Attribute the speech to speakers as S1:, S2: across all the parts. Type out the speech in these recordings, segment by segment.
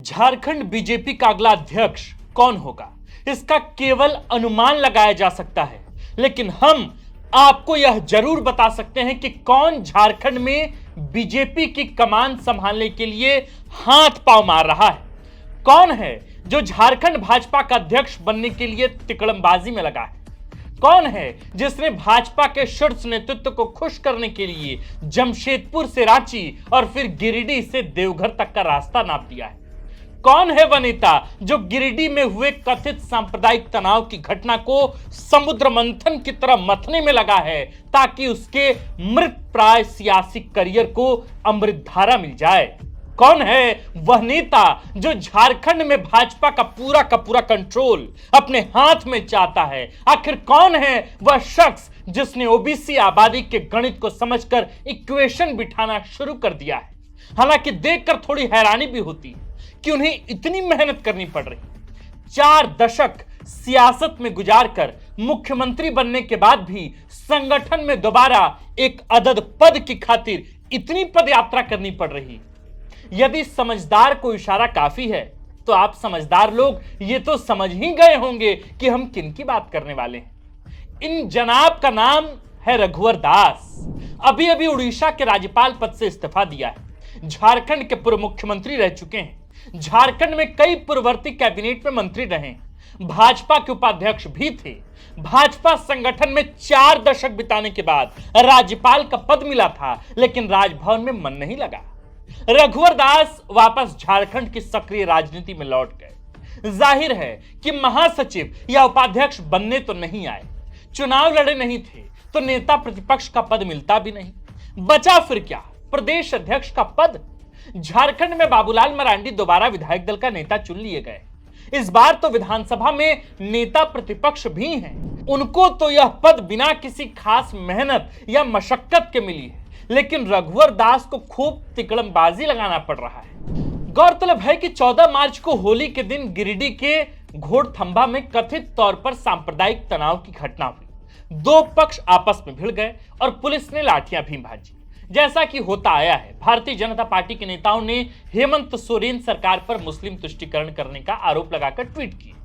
S1: Jharkhand BJP का अगला अध्यक्ष कौन होगा, इसका केवल अनुमान लगाया जा सकता है, लेकिन हम आपको यह जरूर बता सकते हैं कि कौन झारखंड में बीजेपी की कमान संभालने के लिए हाथ पांव मार रहा है। कौन है जो झारखंड भाजपा का अध्यक्ष बनने के लिए तिकड़मबाजी में लगा है। कौन है जिसने भाजपा के शीर्ष नेतृत्व को खुश करने के लिए जमशेदपुर से रांची और फिर गिरिडीह से देवघर तक का रास्ता नाप दिया है। कौन है वह नेता जो गिरिडीह में हुए कथित सांप्रदायिक तनाव की घटना को समुद्र मंथन की तरह मथने में लगा है ताकि उसके मृत प्राय सियासी करियर को अमृत धारा मिल जाए। कौन है वह नेता जो झारखंड में भाजपा का पूरा कंट्रोल अपने हाथ में चाहता है। आखिर कौन है वह शख्स जिसने ओबीसी आबादी के गणित को समझकर इक्वेशन बिठाना शुरू कर दिया है। हालांकि देखकर थोड़ी हैरानी भी होती है कि उन्हें इतनी मेहनत करनी पड़ रही। 4 दशक सियासत में गुजारकर मुख्यमंत्री बनने के बाद भी संगठन में दोबारा एक अदद पद की खातिर इतनी पदयात्रा करनी पड़ रही। यदि समझदार को इशारा काफी है तो आप समझदार लोग ये तो समझ ही गए होंगे कि हम किन की बात करने वाले हैं। इन जनाब का नाम है रघुवर दास। अभी अभी उड़ीसा के राज्यपाल पद से इस्तीफा दिया है। झारखंड के पूर्व मुख्यमंत्री रह चुके हैं। झारखंड में कई पूर्ववर्ती कैबिनेट में मंत्री रहे। भाजपा के उपाध्यक्ष भी थे। भाजपा संगठन में 4 दशक बिताने के बाद राज्यपाल का पद मिला था, लेकिन राजभवन में मन नहीं लगा। रघुवर दास वापस झारखंड की सक्रिय राजनीति में लौट गए। जाहिर है कि महासचिव या उपाध्यक्ष बनने तो नहीं आए, चुनाव लड़े नहीं थे तो नेता प्रतिपक्ष का पद मिलता भी नहीं। बचा फिर क्या, प्रदेश अध्यक्ष का पद। झारखंड में बाबूलाल मरांडी दोबारा विधायक दल का नेता चुन लिए गए। इस बार तो विधानसभा में नेता प्रतिपक्ष भी हैं। उनको तो यह पद बिना किसी खास मेहनत या मशक्कत के मिली है, लेकिन रघुवर दास को खूब तिकड़मबाजी लगाना पड़ रहा है। गौरतलब है कि 14 मार्च को होली के दिन गिरिडीह के घोड़थंभा में कथित तौर पर सांप्रदायिक तनाव की घटना हुई। 2 पक्ष आपस में भिड़ गए और पुलिस ने लाठियां भी भाजी। जैसा कि होता आया है, भारतीय जनता पार्टी के नेताओं ने हेमंत सोरेन सरकार पर मुस्लिम तुष्टीकरण करने का आरोप लगाकर ट्वीट किया।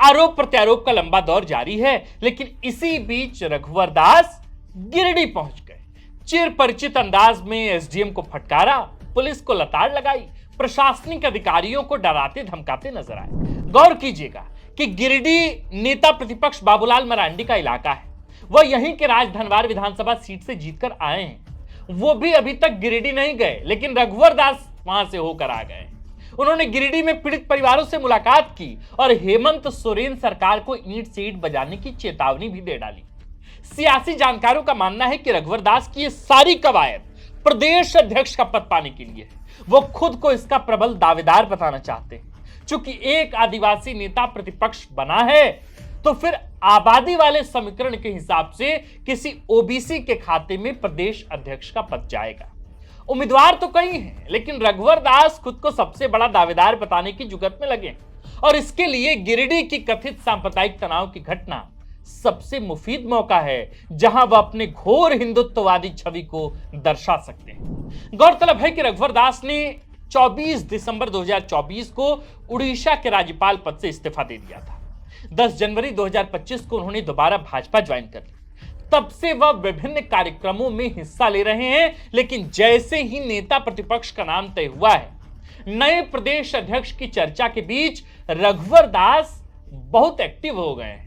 S1: आरोप प्रत्यारोप का लंबा दौर जारी है, लेकिन इसी बीच रघुवर दास गिरिडीह पहुंच गए। चिर परिचित अंदाज में एसडीएम को फटकारा, पुलिस को लताड़ लगाई, प्रशासनिक अधिकारियों को डराते धमकाते नजर आए। गौर कीजिएगा कि गिरिडीह नेता प्रतिपक्ष बाबूलाल मरांडी का इलाका है। वह यहीं के राजधनवार विधानसभा सीट से जीतकर आए हैं। वो भी अभी तक गिरिडीह नहीं गए, लेकिन रघुवर दास वहां से होकर आ गए। उन्होंने गिरिडीह में पीड़ित परिवारों से मुलाकात की और हेमंत सोरेन सरकार को ईंट से ईंट बजाने की चेतावनी भी दे डाली। सियासी जानकारों का मानना है कि रघुवर दास की ये सारी कवायद प्रदेश अध्यक्ष का पद पाने के लिए है। वो खुद को इसका प्रबल दावेदार बताना चाहते हैं। चूंकि एक आदिवासी नेता प्रतिपक्ष बना है तो फिर आबादी वाले समीकरण के हिसाब से किसी ओबीसी के खाते में प्रदेश अध्यक्ष का पद जाएगा। उम्मीदवार तो कई हैं, लेकिन रघुवर दास खुद को सबसे बड़ा दावेदार बताने की जुगत में लगे और इसके लिए गिरिडीह की कथित सांप्रदायिक तनाव की घटना सबसे मुफीद मौका है जहां वह अपने घोर हिंदुत्ववादी छवि को दर्शा सकते हैं। गौरतलब है कि रघुवर दास ने 24 दिसंबर 2024 को उड़ीसा के राज्यपाल पद से इस्तीफा दे दिया था। 10 जनवरी 2025 को उन्होंने दोबारा भाजपा ज्वाइन कर ली। तब से वह विभिन्न कार्यक्रमों में हिस्सा ले रहे हैं, लेकिन जैसे ही नेता प्रतिपक्ष का नाम तय हुआ है, नए प्रदेश अध्यक्ष की चर्चा के बीच रघुवर दास बहुत एक्टिव हो गए हैं।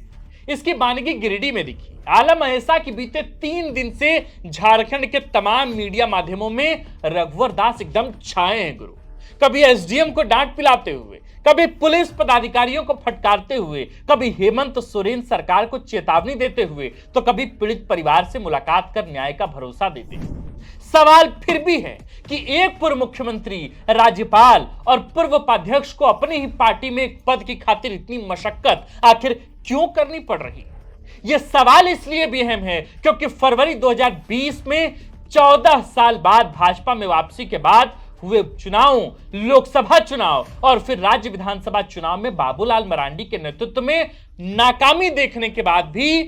S1: इसकी बानगी गिरिडीह में दिखी। आलम ऐसा कि बीते 3 दिन से झारखंड के तमाम मीडिया माध्यमों में रघुवर दास एकदम छाए हैं गुरु। कभी एसडीएम को डांट पिलाते हुए, कभी पुलिस पदाधिकारियों को फटकारते हुए, कभी हेमंत सोरेन सरकार को चेतावनी देते हुए, तो कभी पीड़ित परिवार से मुलाकात कर न्याय का भरोसा देते हुए। सवाल फिर भी है कि एक पूर्व मुख्यमंत्री, राज्यपाल और पूर्व उपाध्यक्ष को अपनी ही पार्टी में एक पद की खातिर इतनी मशक्कत आखिर क्यों करनी पड़ रही है? यह सवाल इसलिए भी अहम है क्योंकि फरवरी 2020 में 14 साल बाद भाजपा में वापसी के बाद हुए चुनाव, लोकसभा चुनाव और फिर राज्य विधानसभा चुनाव में बाबूलाल मरांडी के नेतृत्व में नाकामी देखने के बाद भी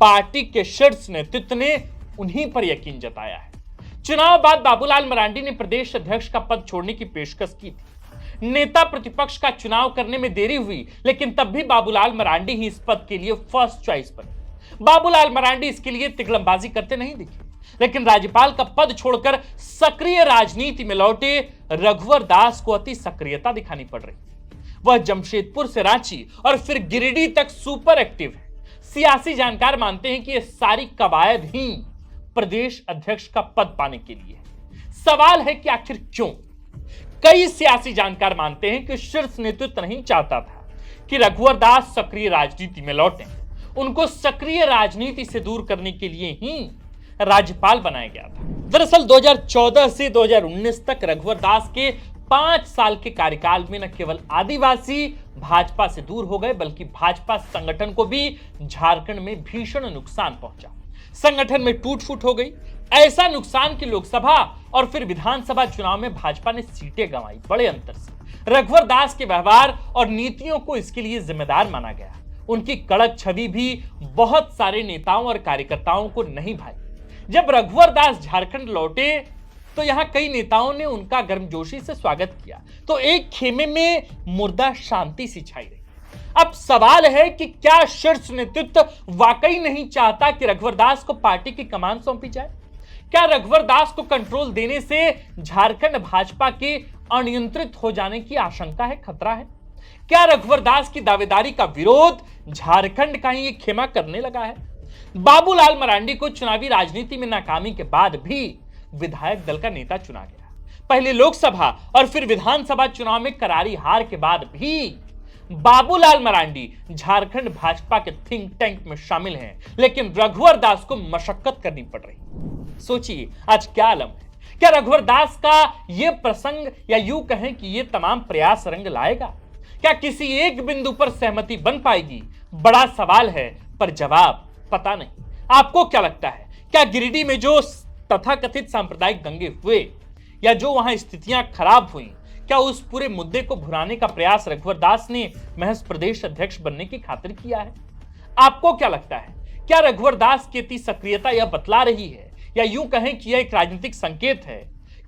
S1: पार्टी के शीर्ष नेतृत्व ने उन्हीं पर यकीन जताया है। चुनाव बाद बाबूलाल मरांडी ने प्रदेश अध्यक्ष का पद छोड़ने की पेशकश की थी। नेता प्रतिपक्ष का चुनाव करने में देरी हुई, लेकिन तब भी बाबूलाल मरांडी ही इस पद के लिए फर्स्ट चॉइस बने। बाबूलाल मरांडी इसके लिए तिगड़मबाजी करते नहीं दिखे, लेकिन राज्यपाल का पद छोड़कर सक्रिय राजनीति में लौटे रघुवर दास को अति सक्रियता दिखानी पड़ रही। वह जमशेदपुर से रांची और फिर गिरिडीह तक सुपर एक्टिव है। सियासी जानकार मानते हैं कि यह सारी कवायद ही प्रदेश अध्यक्ष का पद पाने के लिए है। सवाल है कि आखिर क्यों? कई सियासी जानकार मानते हैं कि शीर्ष नेतृत्व नहीं चाहता था कि रघुवर दास सक्रिय राजनीति में लौटें। उनको सक्रिय राजनीति से दूर करने के लिए ही राज्यपाल बनाया गया था। दरअसल 2014 से 2019 तक रघुवर दास के 5 साल के कार्यकाल में न केवल आदिवासी भाजपा से दूर हो गए, बल्कि भाजपा संगठन को भी झारखंड में भीषण नुकसान पहुंचा। संगठन में टूट फूट हो गई। ऐसा नुकसान कि लोकसभा और फिर विधानसभा चुनाव में भाजपा ने सीटें गंवाई बड़े अंतर से। रघुवर दास के व्यवहार और नीतियों को इसके लिए जिम्मेदार माना गया। उनकी कड़क छवि भी बहुत सारे नेताओं और कार्यकर्ताओं को नहीं भाई। जब रघुवर दास झारखंड लौटे तो यहां कई नेताओं ने उनका गर्मजोशी से स्वागत किया, तो एक खेमे में मुर्दा शांति सी छाई रही। अब सवाल है कि क्या शीर्ष नेतृत्व वाकई नहीं चाहता कि रघुवर दास को पार्टी की कमान सौंपी जाए? क्या रघुवर दास को कंट्रोल देने से झारखंड भाजपा के अनियंत्रित हो जाने की आशंका है, खतरा है? क्या रघुवर दास की दावेदारी का विरोध झारखंड का ही खेमा करने लगा है? बाबूलाल मरांडी को चुनावी राजनीति में नाकामी के बाद भी विधायक दल का नेता चुना गया। पहले लोकसभा और फिर विधानसभा चुनाव में करारी हार के बाद भी बाबूलाल मरांडी झारखंड भाजपा के थिंक टैंक में शामिल हैं, लेकिन रघुवर दास को मशक्कत करनी पड़ रही। सोचिए आज क्या आलम है। क्या रघुवर दास का यह प्रसंग या यूं कहें कि यह तमाम प्रयास रंग लाएगा? क्या किसी एक बिंदु पर सहमति बन पाएगी? बड़ा सवाल है, पर जवाब पता नहीं। आपको क्या लगता है? क्या गिरिडीह में जो तथाकथित सांप्रदायिक दंगे हुए या जो वहां स्थितियां खराब हुई, क्या उस पूरे मुद्दे को भुनाने का प्रयास रघुवर दास ने महज प्रदेश अध्यक्ष बनने की खातिर किया है? आपको क्या लगता है? क्या रघुवर दास की इतनी सक्रियता यह बतला रही है या यूं कहें कि यह एक राजनीतिक संकेत है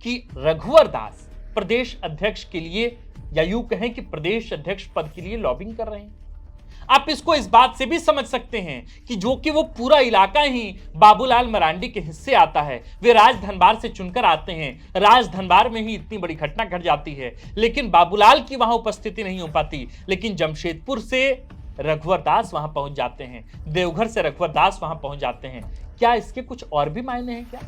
S1: कि रघुवर दास प्रदेश अध्यक्ष के लिए या यूं कहें कि प्रदेश अध्यक्ष पद के लिए लॉबिंग कर रहे हैं? आप इसको इस बात से भी समझ सकते हैं कि जो कि वो पूरा इलाका ही बाबूलाल मरांडी के हिस्से आता है। वे राजधनबार से चुनकर आते हैं। राजधनबार में ही इतनी बड़ी घटना घट जाती है, लेकिन बाबूलाल की वहां उपस्थिति नहीं हो पाती। लेकिन जमशेदपुर से रघुवर दास वहां पहुंच जाते हैं, देवघर से रघुवर दास वहां पहुंच जाते हैं। क्या इसके कुछ और भी मायने हैं क्या?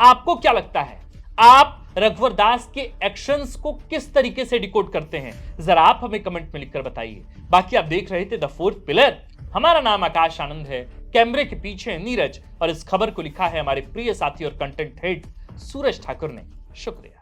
S1: आपको क्या लगता है? आप रघुवर दास के एक्शंस को किस तरीके से डिकोड करते हैं? जरा आप हमें कमेंट में लिखकर बताइए। बाकी आप देख रहे थे द फोर्थ पिलर। हमारा नाम आकाश आनंद है, कैमरे के पीछे नीरज, और इस खबर को लिखा है हमारे प्रिय साथी और कंटेंट हेड सूरज ठाकुर ने। शुक्रिया।